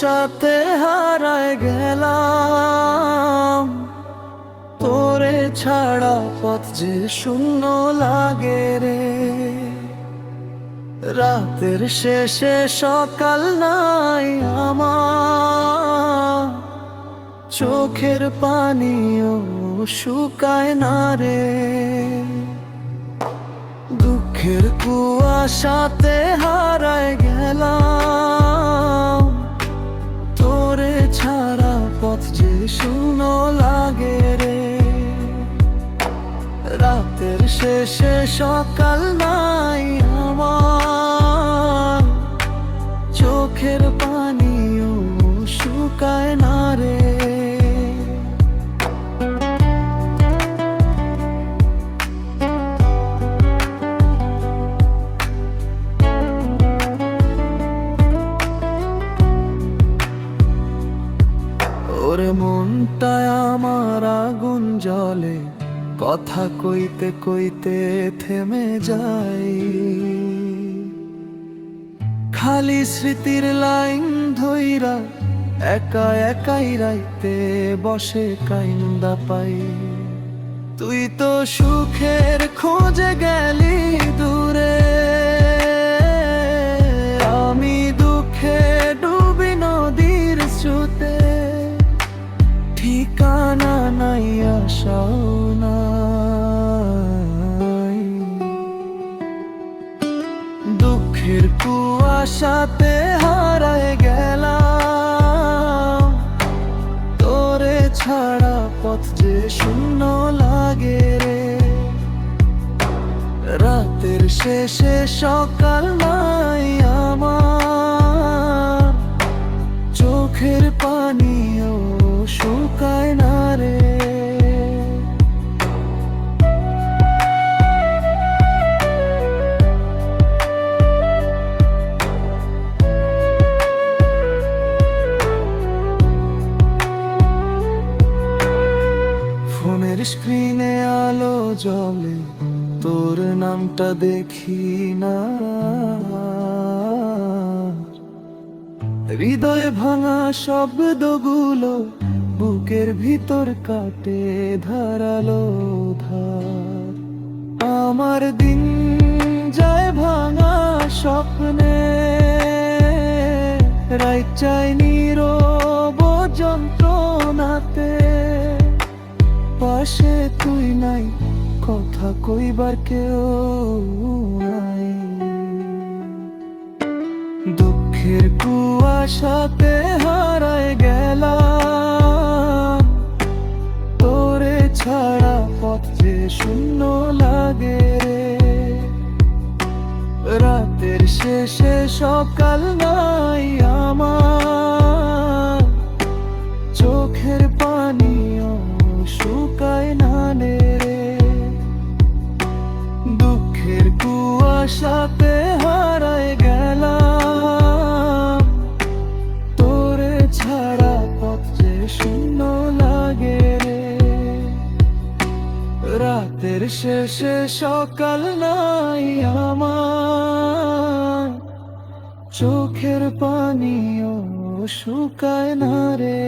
কুয়াশাতে হারায় গেলাম, তোরে ছাড়া পথ যে শূন্য লাগে রে। রাতের শেষে সকাল নাই আমার, চোখের পানিও শুকায় না রে। দুঃখের কুয়াশাতে হারায় গেলাম, তোরে ছাড়া পথ যে শূন্য লাগে রে। রাতের শেষে সকাল নাই আমার, চোখের পানিও শুকায় না রে। ওরে মনটায় আমার আগুন জ্বলে, কথা কইতে কইতে থেমে যাই। খালি স্মৃতির লাইন ধইরা একা একাই রাইতে বসে কাইন্দা পাই। তুই তো সুখের খোঁজে গেলি দূরে, আমি দুঃখে ডুবি নদীর স্রোতে। ঠিকানা নাই আশাও নাই, দুঃখের কুয়াশাতে হারায় গেলাম, তোরে ছাড়া পথ যে শূন্য লাগে রে। রাতের শেষে সকাল নাই আমার, চোখের পানিও শুকায় না রে। ফোনের স্ক্রিনে আলো জ্বলে, তোর নামটা দেখি না। হৃদয়ে ভাঙা শব্দগুলো বুকের ভিতর কাটে ধারালো ধার। আমার দিন যায় ভাঙা স্বপ্নে, রাত চাই নীরব যন্ত্রণাতে। পাশে তুই নাই, কথা কইবার কেউ নাই। দুঃখের কুয়াশাতে হারায় গেলাম, তোরে ছাড়া পথ যে শূন্য লাগে রে। রাতের শেষে সকাল নাই আমার, চোখের পানিও শুকায় না রে। দুঃখের কুয়াশাতে হারায় গেলাম, তোরে ছাড়া পথ যে শূন্য লাগে রে। রাতের শেষে সকাল নাই আমার, চোখের পানিও শুকায় না রে।